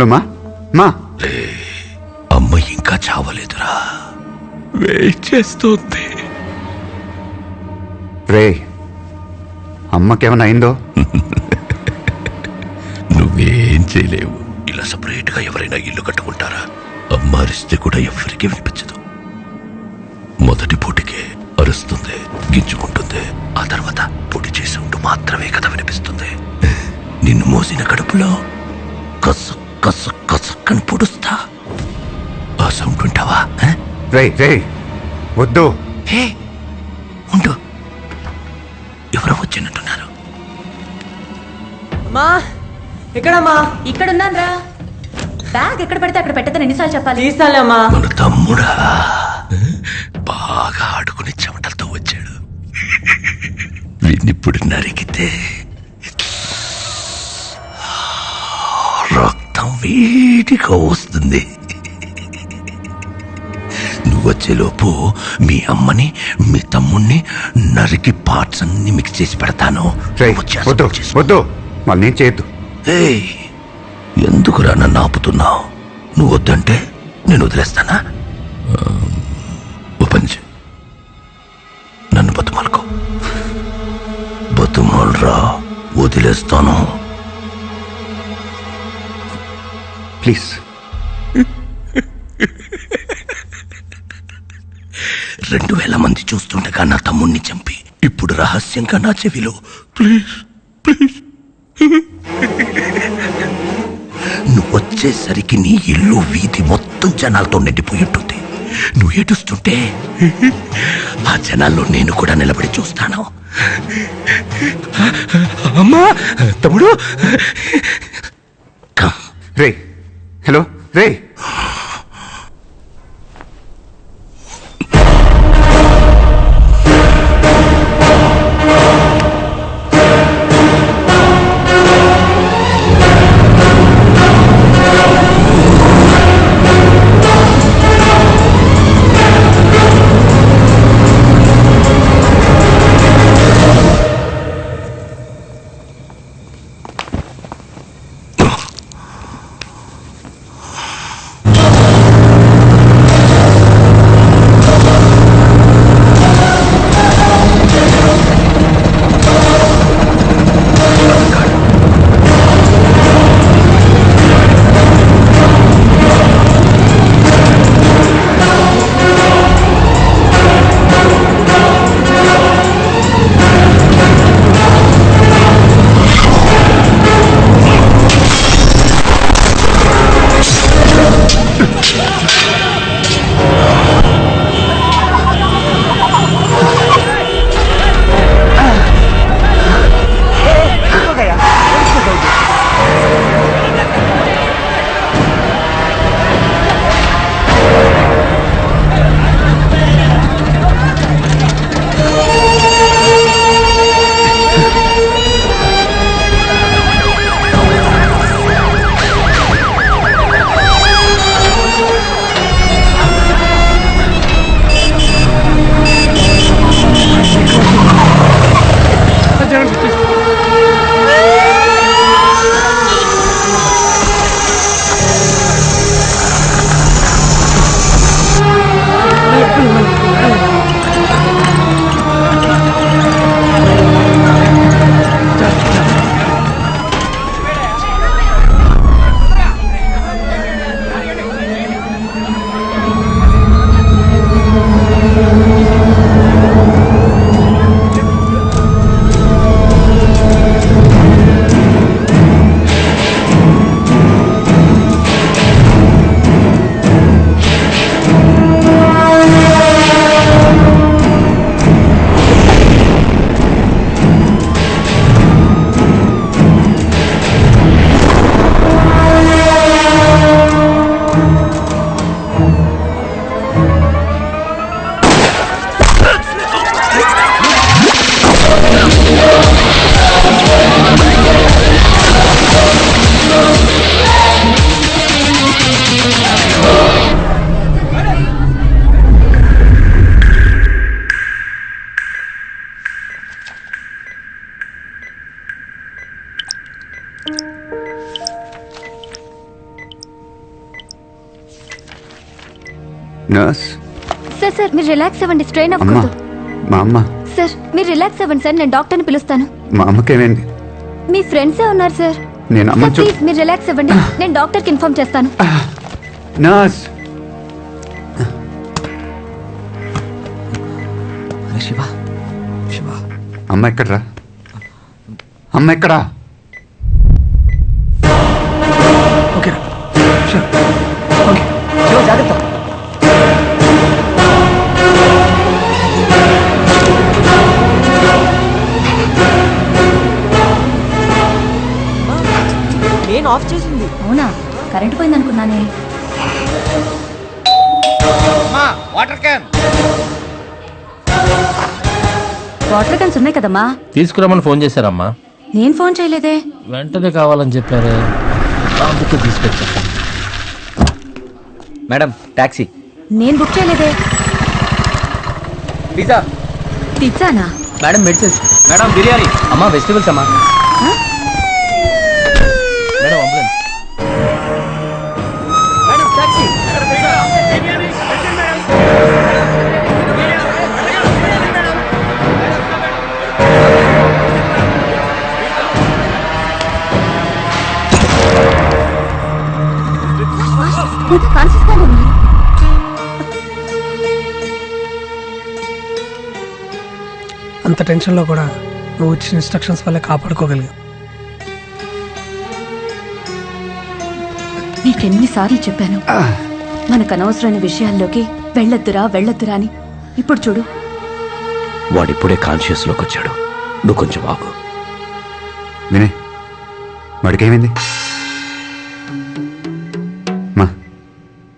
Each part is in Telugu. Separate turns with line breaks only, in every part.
హలో మా మా
అమ్మ ఇంకా చావలేదురా, వెయిట్ చేస్తోంది.
రే అమ్మకేమైనా అయిందో?
నువ్వేం చేయలేవు. ఇలా సపరేట్ గా ఎవరైనా ఇల్లు కట్టుకుంటారా? అమ్మ అరిస్తే కూడా ఎవరికి వినిపించదు. మొదటి పూటికే అరుస్తుంది, గింజుకుంటుంది. ఆ తర్వాత పొడి చేసి ఉంటూ మాత్రమే కదా వినిపిస్తుంది. నిన్ను మోసిన కడుపులో కస కస కసక్కని పొడుస్తా. ఆ సౌండ్ వింటావా?
రే రే వద్దు.
హే ఉండు, ఎవరో వచ్చినట్టున్నారు.
మా ఎక్కడమ్మా?
ఇక్కడున్నాన్రా. బ్యాగ్ ఎక్కడ పడితే అక్కడ పెట్టదని ఎన్నిసార్లు చెప్పాలి?
తీసాలేమ్మా.
మన తమ్ముడా బాగా ఆడుకుని చెమటలతో వచ్చాడు. వీడినిప్పుడు నరికితే రక్తం వేడిగా వస్తుంది. నువ్వు వచ్చేలోపు మీ అమ్మని మీ తమ్ముణ్ణి నరికి పార్ట్స్ అన్ని మిక్స్ చేసి పెడతాను.
వద్దు వద్దు, మళ్ళీ చేయొద్దు.
ఎందుకురా నన్ను ఆపుతున్నావు? నువ్వు వద్దంటే నేను వదిలేస్తానా? ఓ పని చెయ్, నన్ను బతుమాలుకో. బతుమాలరా, వదిలేస్తాను.
ప్లీజ్.
2000 మంది చూస్తుండగా నా తమ్ముణ్ణి చంపి ఇప్పుడు రహస్యంగా నా చెవిలో ప్లీజ్ ప్లీజ్. నువ్వు వచ్చేసరికి నీ ఇల్లు వీధి మొత్తం జనాలతో నిండిపోయి ఉంటుంది. నువ్వు ఏడుస్తుంటే ఆ జనాల్లో నేను కూడా నిలబడి చూస్తాను. అమ్మా తమ్ముడు.
రే హలో రే. నర్స్.
సార్ సార్ మీరు రిలాక్స్ అవ్వండి, స్ట్రెయిన్
అమ్మా,
అవ్వకూడదు.
మా అమ్మ.
సార్ మీరు రిలాక్స్ అవ్వండి సార్, నేను డాక్టర్ని పిలుస్తాను.
మా అమ్మకేమైంది?
మీ ఫ్రెండ్సే ఉన్నారు సార్.
నేను అమ్మ
సార్ ప్లీజ్ మీరు రిలాక్స్ అవ్వండి, నేను డాక్టర్కి ఇన్ఫార్మ్ చేస్తాను.
నర్స్.
శివ శివ
అమ్మ ఎక్కడ్రా? అమ్మ ఎక్కడా?
ఓకే షూర్ ఓకే శివ జాగ్రత్త. నేను ఆఫ్ చేసింది.
అవునా, కరెంటు పోయింది అనుకున్నానే. వాటర్ క్యాన్స్ ఉన్నాయి కదమ్మా.
తీసుకురమ్మని ఫోన్ చేశారమ్మా.
నేను ఫోన్ చేయలేదే.
వెంటనే కావాలని చెప్పారు, అందుకే తీసుకొచ్చా.
Madam taxi.
నేను బుక్ చేయలేదే.
పిజ్జా.
పిజ్జానా?
Madam medicines. మేడం బిర్యానీ. అమ్మా వెజిటబుల్స్ అమ్మా.
Madam ambulance.
Madam taxi.
ఇంకా కాన్షియస్గానే ఉన్నారు.
అంత టెన్షన్లో కూడా నువ్వు ఇచ్చిన ఇన్స్ట్రక్షన్స్ వల్ల కాపాడుకోగలిగా.
నీకెన్నిసార్లు చెప్పాను మనకు అనవసరమైన విషయాల్లోకి వెళ్ళొద్దురా అని. ఇప్పుడు చూడు.
వాడిప్పుడే కాన్షియస్లోకి వచ్చాడు, నువ్వు కొంచెం ఆగు.
వినే, వాడికేమైంది? మా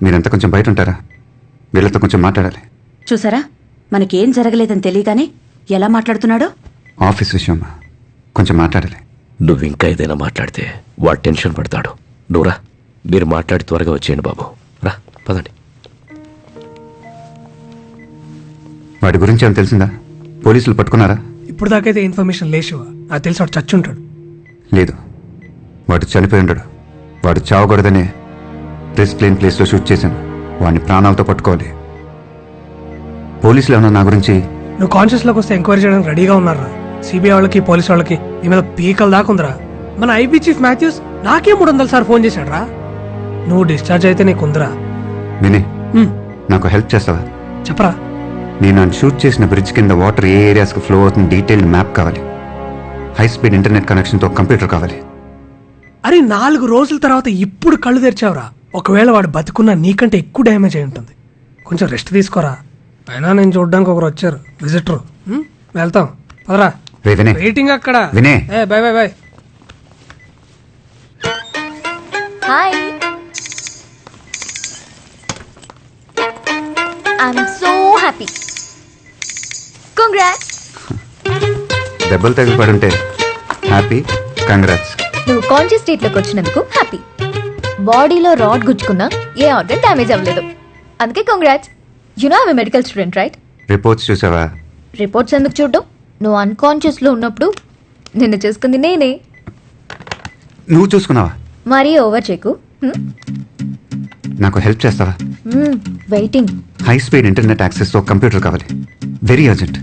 మీరంతా కొంచెం బయట ఉంటారా? వీళ్ళతో కొంచెం మాట్లాడాలి.
చూసారా, మనకేం జరగలేదని తెలియగానే ఎలా మాట్లాడుతున్నాడో.
ఆఫీస్ విషయం అమ్మా, కొంచెం మాట్లాడాలి.
నువ్వు ఇంకా ఏదైనా మాట్లాడితే వాడు టెన్షన్ పడతాడు. నువ్వురా, మీరు మాట్లాడి త్వరగా వచ్చేయండి బాబు. రా పదండి.
వాడి గురించి ఏమైనా తెలిసిందా? పోలీసులు పట్టుకున్నారా?
ఇప్పుడు దాకైతే ఇన్ఫర్మేషన్ లేచివా, నాకు తెలిసి వాడు చచ్చుంటాడు.
లేదు, వాడు చనిపోయి ఉండడు. వాడు చావకూడదనే రిస్క్ లేని ప్లేస్లో షూట్ చేశాను. వాడిని ప్రాణాలతో పట్టుకోవాలి. పోలీసులు ఏమన్నా నా గురించి?
నువ్వు కాన్షియస్లోకి వస్తే ఎంక్వైరీ చేయడానికి రెడీగా ఉన్నారా? సిబిఐ వాళ్ళకి పోలీసు వాళ్ళకి నీ మీద పీకల దాకా ఉందిరా. మన ఐబీ చీఫ్ మాథ్యూస్ నాకే 300 సార్లు ఫోన్ చేశాడు రా. నువ్వు డిశ్చార్జ్ అయితే నీకుందిరా.
వినే, నాకు హెల్ప్ చేస్తావా?
చెప్పరా.
నేను నన్ను షూట్ చేసిన బ్రిడ్జ్ కింద వాటర్ ఏ ఏరియాస్కి ఫ్లో అవుతుంది డీటెయిల్డ్ మ్యాప్ కావాలి. హై స్పీడ్ ఇంటర్నెట్ కనెక్షన్తో కంప్యూటర్ కావాలి.
అరే 4 రోజుల తర్వాత ఇప్పుడు కళ్ళు తెరిచావురా. ఒకవేళ వాడు బతుకున్నా నీకంటే ఎక్కువ డ్యామేజ్ అయి ఉంటుంది. కొంచెం రెస్ట్ తీసుకోరా. అయినా నేను చూడడానికి ఒకరు వచ్చారు, విజిటర్. వెళ్తాం పదరా.
రే వినే,
వెయిటింగ్ అక్కడ.
Vinay.
Bye bye bye.
Hi, I'm so happy. Congrats.
దెబ్బలు తగిలి పడుంటే హ్యాపీ, కంగ్రాట్స్.
నువ్వు కాన్షియస్ స్టేట్లోకి వచ్చినందుకు హ్యాపీ. బాడీలో రాడ్ గుచ్చుకున్నా ఏ ఆర్గన్ డ్యామేజ్ అవ్వలేదు, అందుకే congrats. You know I'm medical student right?
Reports చూసావా?
రిపోర్ట్స్ ఎందుకు చూడడం? నువ్వు అన్కాన్షియస్లో ఉన్నప్పుడు నిన్ను చూసుకుంది నేనే.
నువ్వు చూసుకున్నావా?
మరీ ఓవర్ చేయకు.
నాకు హెల్ప్ చేస్తావా?
వెయిటింగ్.
హై స్పీడ్ ఇంటర్నెట్ యాక్సెస్తో కంప్యూటర్ కావాలి, వెరీ అర్జెంట్.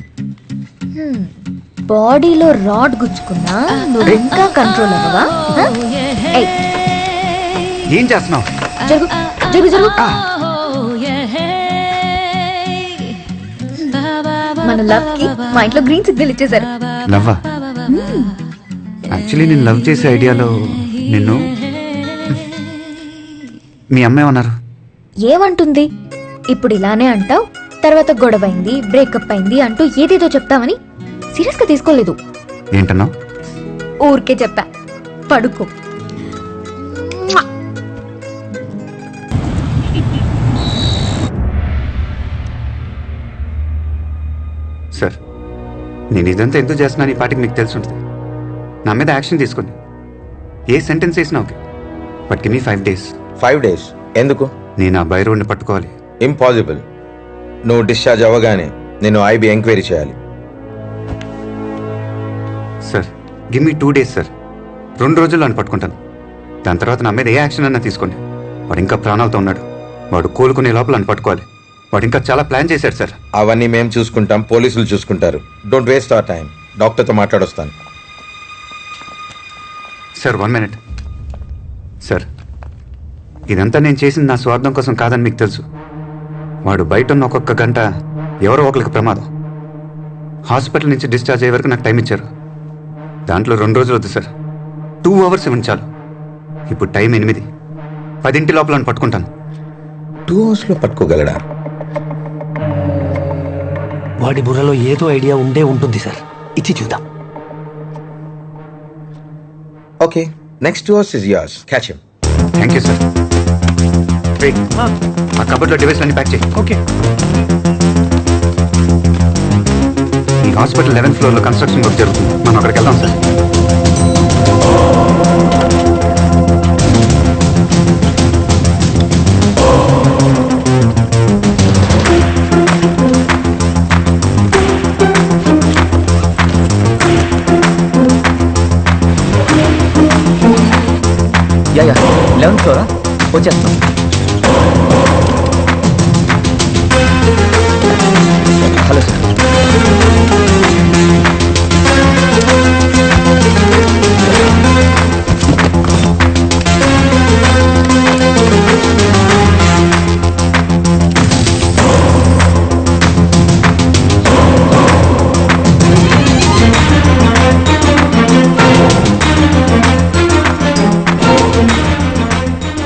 బాడీలో రాడ్ గుచ్చుకున్నా నువ్వు ఇంకా కంట్రోల్ అవ్వవా? ఏయ్,
ఏం చేస్తున్నావు?
జరుగు జరుగు జరుగు. మన లవ్ కి మా ఇంట్లో గ్రీన్ సిగ్నల్ ఇచ్చేశారు.
లవ్వా? యాక్చువల్లీ నేను లవ్ చేసే ఐడియాలో నిన్ను మీ అమ్మ ఏమన్నారు?
ఏమంటుంది? ఇప్పుడు ఇలానే అంటావు, తర్వాత గొడవైంది, బ్రేకప్ అయింది అంటూ ఏదేదో చెప్తామని సీరియస్ గా తీసుకోలేదు.
ఏంటన్నావు?
ఊరికే చెప్పా, పడుకో.
సార్, నేను ఇదంతా ఎందుకు చేస్తున్నాను ఈ పాటికి మీకు తెలిసి ఉంటుంది. నా మీద యాక్షన్ తీసుకోండి. ఏ సెంటెన్స్ వేసినా okay, but give me 5 days.
5 days ఎందుకు?
నేను ఆ బైరోడ్ని పట్టుకోవాలి.
ఇంపాసిబుల్. నువ్వు డిశ్చార్జ్ అవ్వగానే నేను ఐబీ ఎంక్వైరీ చేయాలి.
Sir, give me 2 days sir. 2 రోజుల్లో అని పట్టుకుంటాను. దాని తర్వాత నా మీద ఏ యాక్షన్ అన్నా తీసుకోండి. వాడు ఇంకా ప్రాణాలతో ఉన్నాడు. వాడు కోలుకునే లోపల అని పట్టుకోవాలి. వాడు ఇంకా చాలా ప్లాన్ చేశాడు సార్.
అవన్నీ మేము చూసుకుంటాం, పోలీసులు చూసుకుంటారు. Don't waste our time. డాక్టర్తో మాట్లాడొస్తాను.
Sir 1 minute. సార్, ఇదంతా నేను చేసింది నా స్వార్థం కోసం కాదని మీకు తెలుసు. వాడు బయట ఉన్న ఒక్కొక్క గంట ఎవరో ఒకరికి ప్రమాదం. హాస్పిటల్ నుంచి డిశ్చార్జ్ అయ్యే వరకు నాకు టైం ఇచ్చారు. దాంట్లో 2 రోజులు వద్దు సార్, 2 hours ఇవ్వండి చాలు. ఇప్పుడు టైం 8. 10 లోపల నన్ను పట్టుకుంటాను.
2 hours లో పట్టుకోగలడా?
వాడి బుర్రలో ఏదో ఐడియా ఉండే ఉంటుంది సార్. ఇచ్చి చూద్దాం.
Okay, next 2 hours is yours. Catch him.
Thank you sir. ఆ కబర్లో డివైస్ అన్ని ప్యాక్ చేయి.
ఓకే.
ఈ హాస్పిటల్ 11th floor లో కన్స్ట్రక్షన్ వర్క్ జరుగుతుంది. మనం అక్కడికి వెళ్దాం సార్.
యా 11th ఫ్లోరా, వచ్చేస్తాం. Hello sir.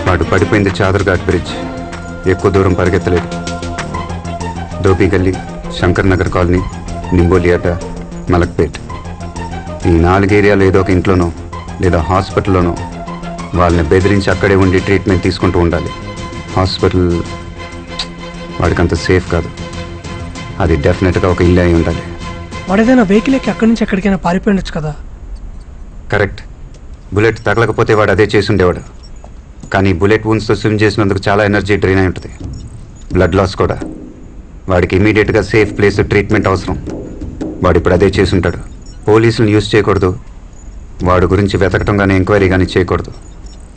వాడు పడిపోయింది చాదర్ఘాట్ బ్రిడ్జ్. ఎక్కువ దూరం పరిగెత్తలేదు. దోపి గల్లీ, శంకర్ నగర్ కాలనీ, నింబోలియాట, మలక్పేట్, ఈ 4 ఏరియాలో ఏదో ఒక ఇంట్లోనో లేదా హాస్పిటల్లోనో వాళ్ళని బెదిరించి అక్కడే ఉండి ట్రీట్మెంట్ తీసుకుంటూ ఉండాలి. హాస్పిటల్ వాడికంత సేఫ్ కాదు. అది డెఫినెట్గా ఒక ఇల్లు అయి ఉండాలి.
వాడు ఏదైనా వెహికల్ ఎక్కి అక్కడి నుంచి ఎక్కడికైనా పారిపోయి ఉండొచ్చు కదా.
కరెక్ట్. బుల్లెట్ తగలకపోతే వాడు అదే చేసి ఉండేవాడు. కానీ బుల్లెట్ వూన్స్తో స్విమ్ చేసినందుకు చాలా ఎనర్జీ డ్రైన్ అయి ఉంటుంది. బ్లడ్ లాస్ కూడా. వాడికి ఇమీడియట్గా సేఫ్ ప్లేస్ ట్రీట్మెంట్ అవసరం. వాడు ఇప్పుడు అదే చేసి ఉంటాడు. పోలీసులను యూజ్ చేయకూడదు. వాడు గురించి వెతకటం కానీ ఎంక్వైరీ కానీ చేయకూడదు.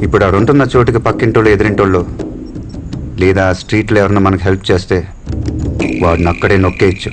ఇప్పుడు ఆడు ఉంటున్న చోటుకి పక్కింటోళ్ళు, ఎదురింటోళ్ళు లేదా స్ట్రీట్లో ఎవరన్నా మనకు హెల్ప్ చేస్తే వాడిని అక్కడే నొక్కేయచ్చు.